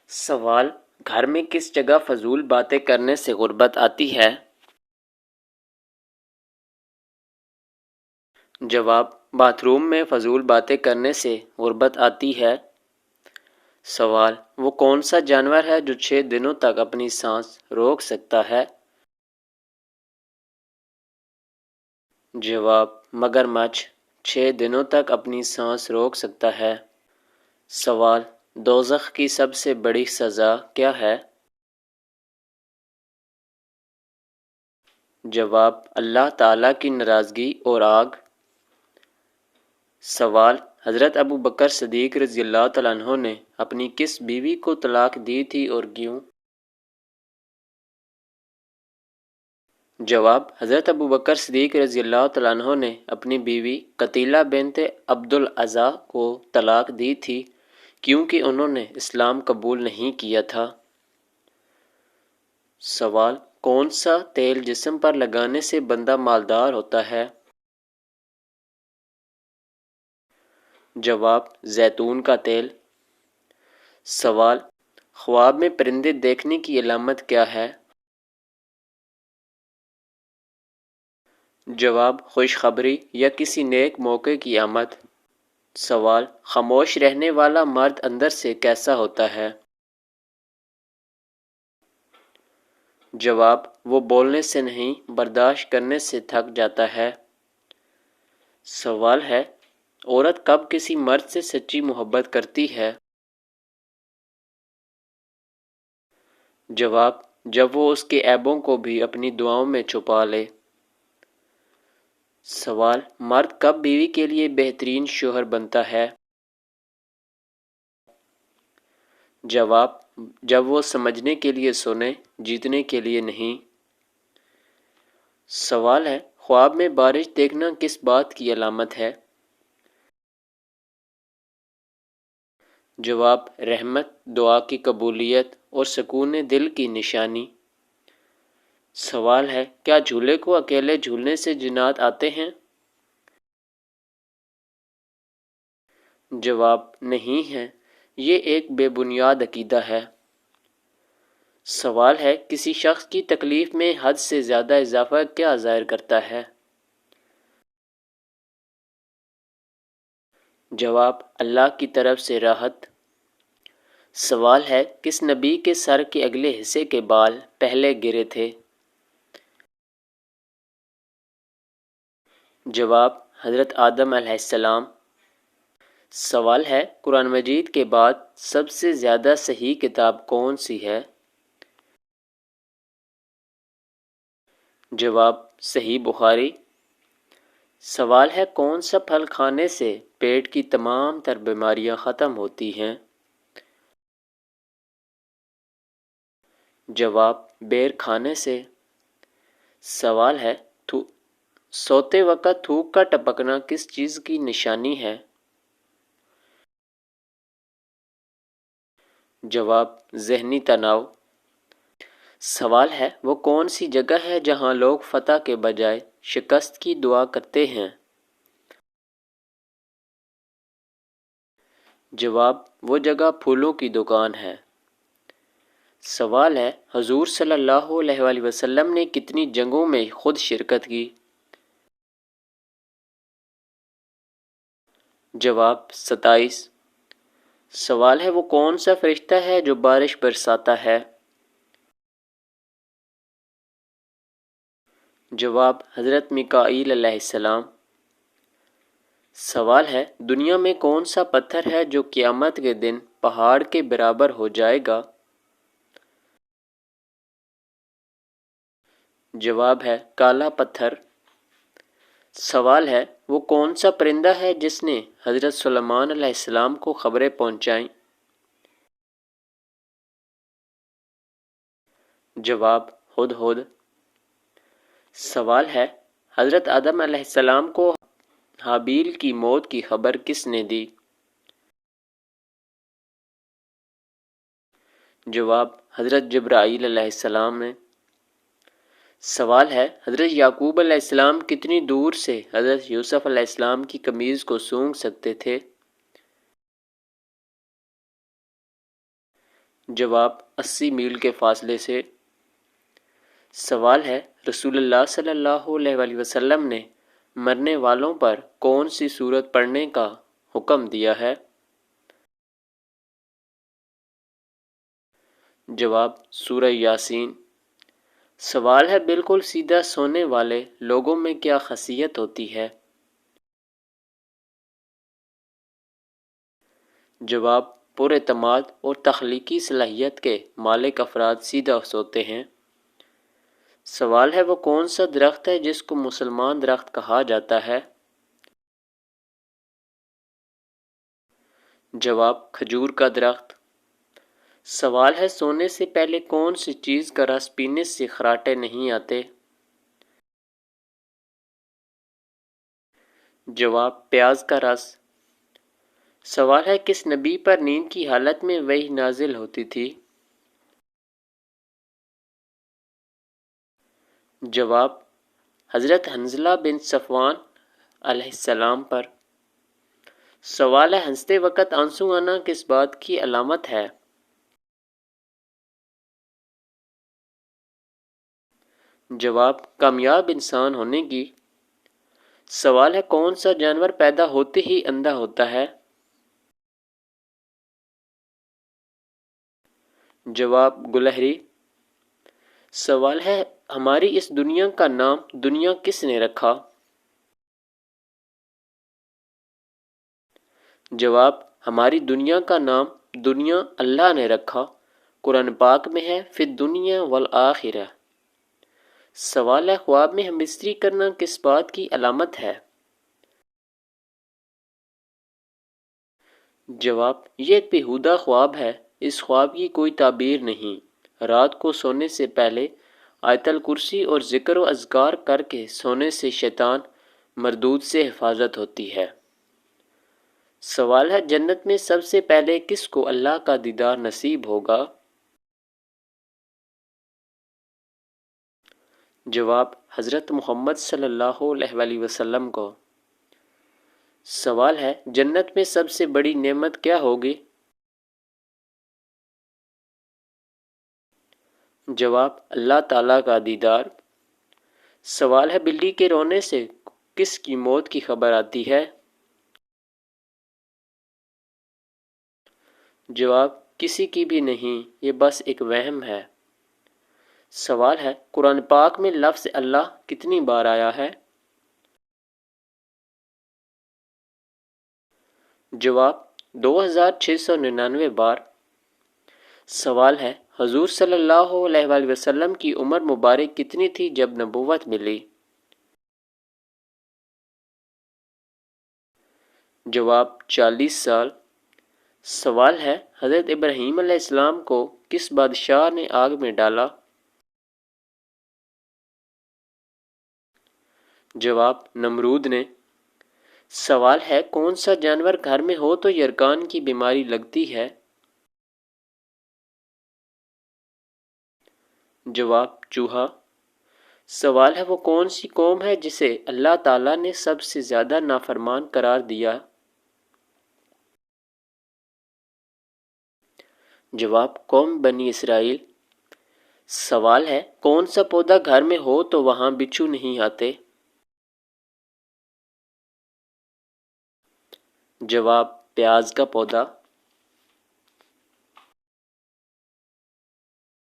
سوال: گھر میں کس جگہ فضول باتیں کرنے سے غربت آتی ہے؟ جواب: باتھ روم میں فضول باتیں کرنے سے غربت آتی ہے۔ سوال: وہ کون سا جانور ہے جو 6 دنوں تک اپنی سانس روک سکتا ہے؟ جواب: مگرمچھ 6 دنوں تک اپنی سانس روک سکتا ہے۔ سوال: دوزخ کی سب سے بڑی سزا کیا ہے؟ جواب: اللہ تعالیٰ کی ناراضگی اور آگ۔ سوال: حضرت ابوبکر صدیق رضی اللہ تعالیٰ عنہ نے اپنی کس بیوی کو طلاق دی تھی اور کیوں؟ جواب: حضرت ابوبکر صدیق رضی اللہ تعالیٰ عنہ نے اپنی بیوی قتیلہ بنت عبد العزیٰ کو طلاق دی تھی کیونکہ انہوں نے اسلام قبول نہیں کیا تھا۔ سوال: کون سا تیل جسم پر لگانے سے بندہ مالدار ہوتا ہے؟ جواب: زیتون کا تیل۔ سوال: خواب میں پرندے دیکھنے کی علامت کیا ہے؟ جواب: خوشخبری یا کسی نیک موقع کی آمد۔ سوال: خاموش رہنے والا مرد اندر سے کیسا ہوتا ہے؟ جواب: وہ بولنے سے نہیں برداشت کرنے سے تھک جاتا ہے۔ سوال ہے: عورت کب کسی مرد سے سچی محبت کرتی ہے؟ جواب: جب وہ اس کے عیبوں کو بھی اپنی دعاؤں میں چھپا لے۔ سوال: مرد کب بیوی کے لیے بہترین شوہر بنتا ہے؟ جواب: جب وہ سمجھنے کے لیے سنے، جیتنے کے لیے نہیں۔ سوال ہے: خواب میں بارش دیکھنا کس بات کی علامت ہے؟ جواب: رحمت، دعا کی قبولیت اور سکون دل کی نشانی۔ سوال ہے: کیا جھولے کو اکیلے جھولنے سے جنات آتے ہیں؟ جواب: نہیں ہے، یہ ایک بے بنیاد عقیدہ ہے۔ سوال ہے: کسی شخص کی تکلیف میں حد سے زیادہ اضافہ کیا ظاہر کرتا ہے؟ جواب: اللہ کی طرف سے راحت۔ سوال ہے: کس نبی کے سر کے اگلے حصے کے بال پہلے گرے تھے؟ جواب: حضرت آدم علیہ السلام۔ سوال ہے: قرآن مجید کے بعد سب سے زیادہ صحیح کتاب کون سی ہے؟ جواب: صحیح بخاری۔ سوال ہے: کون سا پھل کھانے سے پیٹ کی تمام تر بیماریاں ختم ہوتی ہیں؟ جواب: بیر کھانے سے۔ سوال ہے: سوتے وقت تھوک کا ٹپکنا کس چیز کی نشانی ہے؟ جواب: ذہنی تناؤ۔ سوال ہے: وہ کون سی جگہ ہے جہاں لوگ فتح کے بجائے شکست کی دعا کرتے ہیں؟ جواب: وہ جگہ پھولوں کی دکان ہے۔ سوال ہے: حضور صلی اللہ علیہ وآلہ وسلم نے کتنی جنگوں میں خود شرکت کی؟ جواب: 27۔ سوال ہے: وہ کون سا فرشتہ ہے جو بارش برساتا ہے؟ جواب: حضرت میکائیل علیہ السلام۔ سوال ہے: دنیا میں کون سا پتھر ہے جو قیامت کے دن پہاڑ کے برابر ہو جائے گا؟ جواب ہے: کالا پتھر۔ سوال ہے: وہ کون سا پرندہ ہے جس نے حضرت سلیمان علیہ السلام کو خبریں پہنچائیں؟ جواب: ہدہد۔ سوال ہے: حضرت آدم علیہ السلام کو حابیل کی موت کی خبر کس نے دی؟ جواب: حضرت جبرائیل علیہ السلام نے۔ سوال ہے: حضرت یعقوب علیہ السلام کتنی دور سے حضرت یوسف علیہ السلام کی قمیض کو سونگھ سکتے تھے؟ جواب 80 میل کے فاصلے سے۔ سوال ہے رسول اللہ صلی اللہ علیہ وآلہ وسلم نے مرنے والوں پر کون سی سورت پڑھنے کا حکم دیا ہے؟ جواب سورہ یاسین۔ سوال ہے بالکل سیدھا سونے والے لوگوں میں کیا خاصیت ہوتی ہے؟ جواب پر اعتماد اور تخلیقی صلاحیت کے مالک افراد سیدھا سوتے ہیں۔ سوال ہے وہ کون سا درخت ہے جس کو مسلمان درخت کہا جاتا ہے؟ جواب کھجور کا درخت۔ سوال ہے سونے سے پہلے کون سی چیز کا رس پینے سے خراٹے نہیں آتے؟ جواب پیاز کا رس۔ سوال ہے کس نبی پر نیند کی حالت میں وحی نازل ہوتی تھی؟ جواب حضرت حنظلہ بن صفوان علیہ السلام پر۔ سوال ہے ہنستے وقت آنسو آنا کس بات کی علامت ہے؟ جواب کامیاب انسان ہونے کی۔ سوال ہے کون سا جانور پیدا ہوتے ہی اندھا ہوتا ہے؟ جواب گلہری۔ سوال ہے ہماری اس دنیا کا نام دنیا کس نے رکھا؟ جواب ہماری دنیا کا نام دنیا اللہ نے رکھا، قرآن پاک میں ہے فی الدنیا والآخرہ۔ سوال ہے خواب میں ہم بستری کرنا کس بات کی علامت ہے؟ جواب یہ ایک بیہودہ خواب ہے، اس خواب کی کوئی تعبیر نہیں۔ رات کو سونے سے پہلے آیت الکرسی اور ذکر و اذکار کر کے سونے سے شیطان مردود سے حفاظت ہوتی ہے۔ سوال ہے جنت میں سب سے پہلے کس کو اللہ کا دیدار نصیب ہوگا؟ جواب حضرت محمد صلی اللہ علیہ وآلہ وسلم کو۔ سوال ہے جنت میں سب سے بڑی نعمت کیا ہوگی؟ جواب اللہ تعالیٰ کا دیدار۔ سوال ہے بلی کے رونے سے کس کی موت کی خبر آتی ہے؟ جواب کسی کی بھی نہیں، یہ بس ایک وہم ہے۔ سوال ہے قرآن پاک میں لفظ اللہ کتنی بار آیا ہے؟ جواب 2699 بار۔ سوال ہے حضور صلی اللہ علیہ وآلہ وسلم کی عمر مبارک کتنی تھی جب نبوت ملی؟ جواب 40 سال۔ سوال ہے حضرت ابراہیم علیہ السلام کو کس بادشاہ نے آگ میں ڈالا؟ جواب نمرود نے۔ سوال ہے کون سا جانور گھر میں ہو تو یرکان کی بیماری لگتی ہے؟ جواب چوہا۔ سوال ہے وہ کون سی قوم ہے جسے اللہ تعالیٰ نے سب سے زیادہ نافرمان قرار دیا؟ جواب قوم بنی اسرائیل۔ سوال ہے کون سا پودا گھر میں ہو تو وہاں بچھو نہیں آتے؟ جواب پیاز کا پودا۔